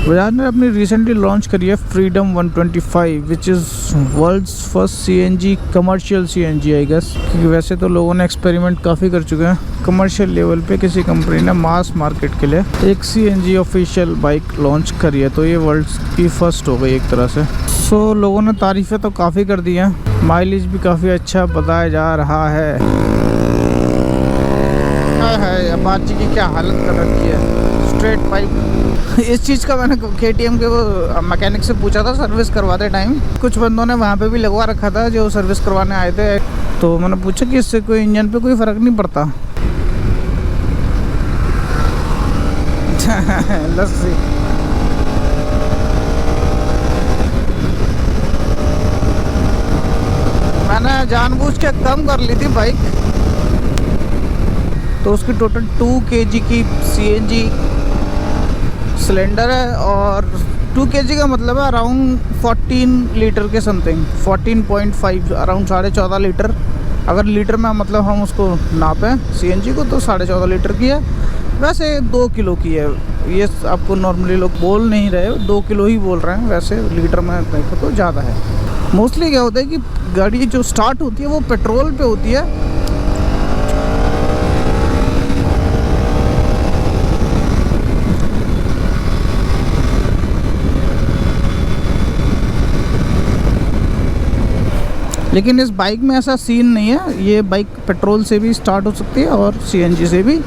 बजाज ने अपनी recently launch करी है freedom 125 which is world's first CNG commercial CNG I guess, क्योंकि वैसे तो लोगों ने एक्सपेरिमेंट काफ़ी कर चुके हैं कमर्शियल लेवल पे। किसी कंपनी ने मास मार्केट के लिए एक सीएनजी ऑफिशियल बाइक लॉन्च करी है, तो ये वर्ल्ड की फर्स्ट हो गई एक तरह से। सो लोगों ने तारीफ़ें तो काफ़ी कर दी हैं, माइलेज भी काफ़ी अच्छा बताया जा रहा है। अपाची की क्या हालत कर रखी है, स्ट्रेट पाइप। इस चीज़ का मैंने KTM के वो मैकेनिक से पूछा था सर्विस करवाते टाइम। कुछ बंदों ने वहाँ पे भी लगवा रखा था जो सर्विस करवाने आए थे, तो मैंने पूछा कि इससे कोई इंजन पे कोई फ़र्क नहीं पड़ता। लस्सी मैंने जानबूझ के कम कर ली थी बाइक, तो उसकी टोटल 2 kg की CNG सिलेंडर है और 2 kg का मतलब है अराउंड 14 लीटर के समथिंग, 14.5 अराउंड 14.5 लीटर। अगर लीटर में मतलब हम उसको नापें CNG को तो 14.5 लीटर की है। वैसे 2 किलो की है, ये आपको नॉर्मली लोग बोल नहीं रहे, 2 किलो ही बोल रहे हैं, वैसे लीटर में देखो तो ज़्यादा है। मोस्टली क्या होता है कि गाड़ी जो स्टार्ट होती है वो पेट्रोल पे होती है, लेकिन इस बाइक में ऐसा सीन नहीं है। ये बाइक पेट्रोल से भी स्टार्ट हो सकती है और CNG से भी।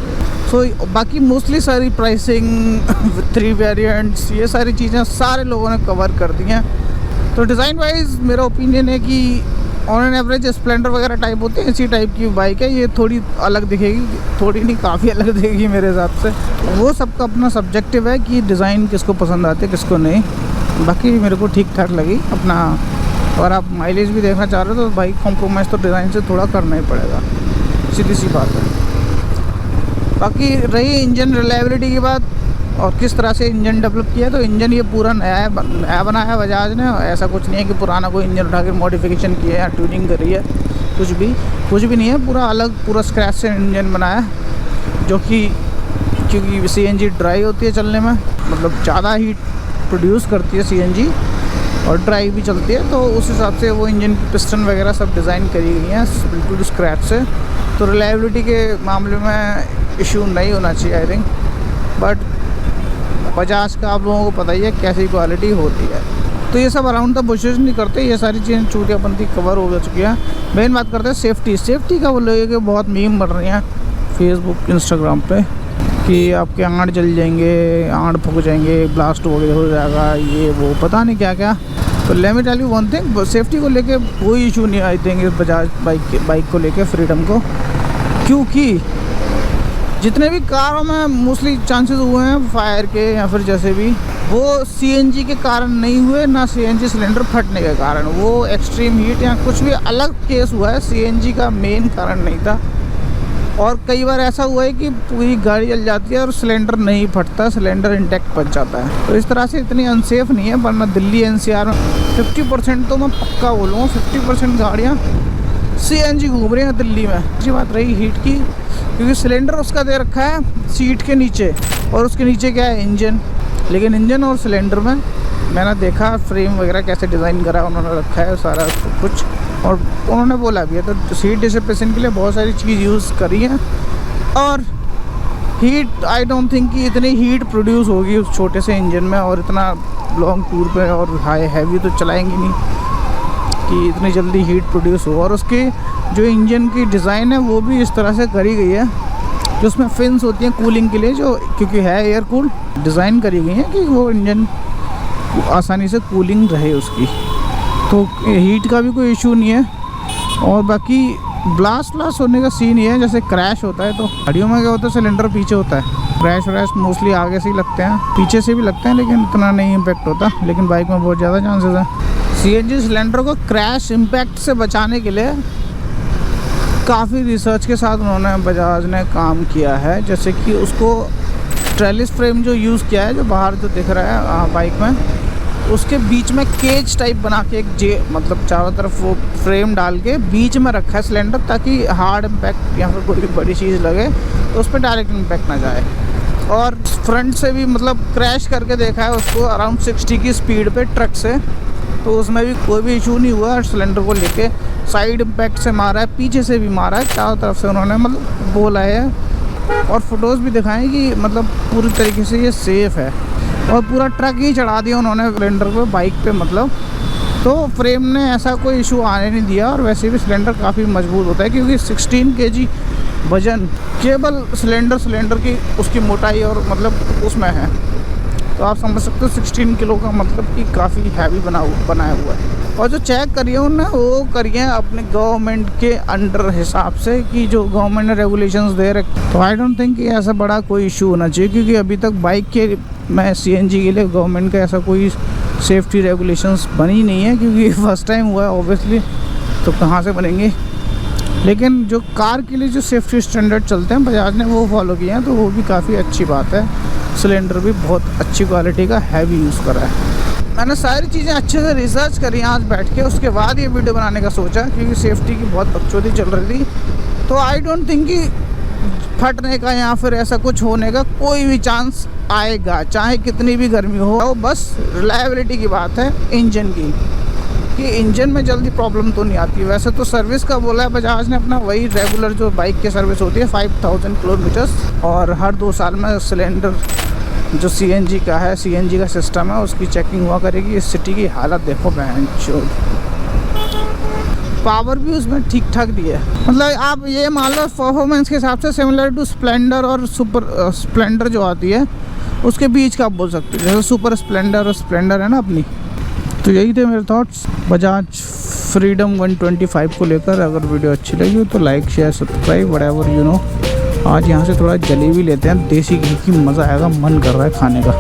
सो बाकी मोस्टली सारी प्राइसिंग 3 वेरिएंट्स ये सारी चीज़ें सारे लोगों ने कवर कर दी हैं। तो डिज़ाइन वाइज मेरा ओपिनियन है कि ऑन एन एवरेज स्प्लेंडर वगैरह टाइप होती है, इसी टाइप की बाइक है। ये थोड़ी अलग दिखेगी, थोड़ी नहीं काफ़ी अलग दिखेगी मेरे हिसाब से। वो सबका अपना सब्जेक्टिव है कि डिज़ाइन किसको पसंद आते है किसको नहीं। बाकी मेरे को ठीक ठाक लगी अपना। अगर आप माइलेज भी देखना चाह रहे हो तो बाइक कॉम्प्रोमाइज़ तो डिज़ाइन से थोड़ा करना ही पड़ेगा, सीधी सी बात है। बाकी रही इंजन रिलायबिलिटी की बात और किस तरह से इंजन डेवलप किया, तो इंजन ये पूरा नया बनाया है बजाज ने। ऐसा कुछ नहीं है कि पुराना कोई इंजन उठा के मॉडिफिकेशन किया है या ट्यूनिंग करी है, कुछ भी नहीं है। पूरा अलग पूरा स्क्रैच से इंजन बनाया है, जो कि क्योंकि CNG ड्राई होती है चलने में, मतलब ज़्यादा हीट प्रोड्यूस करती है CNG और ड्राई भी चलती है, तो उस हिसाब से वो इंजन की पिस्टन वगैरह सब डिज़ाइन करी गई हैं बिल्कुल स्क्रैच से। तो रिलायबिलिटी के मामले में इशू नहीं होना चाहिए आई थिंक। बट बजाज का आप लोगों को पता ही है कैसी क्वालिटी होती है। तो ये सब अराउंड द बुशेस नहीं करते, ये सारी चीज़ें चूतियापंथी कवर हो चुकी है। मेन बात करते हैं सेफ्टी का। वो लोग के बहुत मीम बन रही हैं फेसबुक इंस्टाग्राम पे कि आपके आंट जल जाएंगे, आंट फूक जाएंगे, ब्लास्ट हो जाएगा, ये वो पता नहीं क्या क्या। तो let me tell you one thing, safety को लेके कोई इशू नहीं आई थिंक इस बजाज बाइक को लेके फ्रीडम को, क्योंकि जितने भी कारों में मोस्टली चांसेस हुए हैं फायर के या फिर जैसे भी, वो CNG के कारण नहीं हुए, ना CNG सिलेंडर फटने के कारण। वो एक्सट्रीम हीट या कुछ भी अलग केस हुआ है, CNG का मेन कारण नहीं था। और कई बार ऐसा हुआ है कि पूरी गाड़ी जल जाती है और सिलेंडर नहीं फटता, सिलेंडर इंटैक्ट बच जाता है। तो इस तरह से इतनी अनसेफ नहीं है। वरना दिल्ली NCR में 50% तो मैं पक्का बोलूँगा, 50% गाड़ियाँ CNG घूम रही हैं दिल्ली में। अच्छी बात रही हीट की, क्योंकि सिलेंडर उसका दे रखा है सीट के नीचे और उसके नीचे क्या है इंजन। लेकिन इंजन और सिलेंडर में मैंने देखा फ्रेम वगैरह कैसे डिज़ाइन करा उन्होंने रखा है सारा कुछ, और उन्होंने बोला भी है तो हीट डिसिपेशन के लिए बहुत सारी चीज़ यूज़ करी है। और हीट आई डोंट थिंक कि इतनी हीट प्रोड्यूस होगी उस छोटे से इंजन में, और इतना लॉन्ग टूर पे और हाई हैवी तो चलाएंगे नहीं कि इतनी जल्दी हीट प्रोड्यूस हो। और उसकी जो इंजन की डिज़ाइन है वो भी इस तरह से करी गई है, जो उसमें फिन्स होती हैं कूलिंग के लिए, जो क्योंकि है एयर कूल डिज़ाइन करी गई है कि वो इंजन आसानी से कूलिंग रहे उसकी। तो हीट का भी कोई इशू नहीं है। और बाकी ब्लास्ट होने का सीन ये है, जैसे क्रैश होता है तो गाड़ियों में क्या होता है सिलेंडर पीछे होता है, क्रैश मोस्टली आगे से ही लगते हैं, पीछे से भी लगते हैं लेकिन इतना नहीं इम्पैक्ट होता। लेकिन बाइक में बहुत ज़्यादा चांसेस है। CNG सिलेंडर को क्रैश इम्पैक्ट से बचाने के लिए काफ़ी रिसर्च के साथ उन्होंने बजाज ने काम किया है। जैसे कि उसको ट्रेलिस फ्रेम जो यूज़ किया है, जो बाहर जो दिख रहा है बाइक में, उसके बीच में केज टाइप बना के एक मतलब चारों तरफ वो फ्रेम डाल के बीच में रखा है सिलेंडर, ताकि हार्ड इम्पैक्ट या फिर कोई भी बड़ी चीज़ लगे तो उस पर डायरेक्ट इम्पैक्ट ना जाए। और फ्रंट से भी मतलब क्रैश करके देखा है उसको अराउंड 60 की स्पीड पे ट्रक से, तो उसमें भी कोई भी इशू नहीं हुआ। सिलेंडर को लेके साइड इम्पैक्ट से मारा है, पीछे से भी मारा है, चारों तरफ से उन्होंने मतलब बोला है। और फोटोज़ भी दिखाएं कि मतलब पूरी तरीके से ये सेफ़ है। और पूरा ट्रक ही चढ़ा दिया उन्होंने सिलेंडर पे, बाइक पे मतलब। तो फ्रेम ने ऐसा कोई इशू आने नहीं दिया। और वैसे भी सिलेंडर काफ़ी मजबूत होता है क्योंकि 16 kg वज़न केवल सिलेंडर की उसकी मोटाई और मतलब उसमें है। तो आप समझ सकते हो 16 किलो का मतलब कि काफ़ी हैवी बनाया हुआ है। और जो चेक करिए उन्होंने वो करिए अपने गवर्नमेंट के अंडर हिसाब से कि जो गवर्नमेंट ने रेगुलेशंस दे रखे। तो आई डोंट थिंक कि ऐसा बड़ा कोई इशू होना चाहिए क्योंकि अभी तक बाइक के में CNG के लिए गवर्नमेंट का ऐसा कोई सेफ्टी रेगुलेशंस बनी नहीं है क्योंकि फर्स्ट टाइम हुआ है ऑब्वियसली, तो कहाँ से बनेंगे। लेकिन जो कार के लिए जो सेफ्टी स्टैंडर्ड चलते हैं बजाज ने वो फॉलो किए हैं, तो वो भी काफ़ी अच्छी बात है। सिलेंडर भी बहुत अच्छी क्वालिटी का हैवी यूज़ करा है। मैंने सारी चीज़ें अच्छे से रिसर्च करी आज बैठ के, उसके बाद ये वीडियो बनाने का सोचा क्योंकि सेफ्टी की बहुत बकचोदी चल रही थी। तो आई डोंट थिंक कि फटने का या फिर ऐसा कुछ होने का कोई भी चांस आएगा, चाहे कितनी भी गर्मी हो। बस रिलायबिलिटी की बात है इंजन की, कि इंजन में जल्दी प्रॉब्लम तो नहीं आती। वैसे तो सर्विस का बोला है बजाज ने अपना, वही रेगुलर जो बाइक की सर्विस होती है 5000 किलोमीटर्स, और हर 2 साल में सिलेंडर जो CNG का है, CNG का सिस्टम है, उसकी चेकिंग हुआ करेगी। इस सिटी की हालत देखो बहनचोद। पावर भी उसमें ठीक ठाक दी है, मतलब आप ये मान लो परफॉर्मेंस के हिसाब से सिमिलर टू स्प्लेंडर और सुपर स्प्लेंडर जो आती है उसके बीच का आप बोल सकते हो, जैसे सुपर स्प्लेंडर और स्प्लेंडर है ना अपनी। तो यही थे मेरे थॉट्स बजाज फ्रीडम 125 को लेकर। अगर वीडियो अच्छी लगी तो like share subscribe whatever you know. आज यहाँ से थोड़ा जलेबी लेते हैं, देसी घी की, मज़ा आएगा, मन कर रहा है खाने का।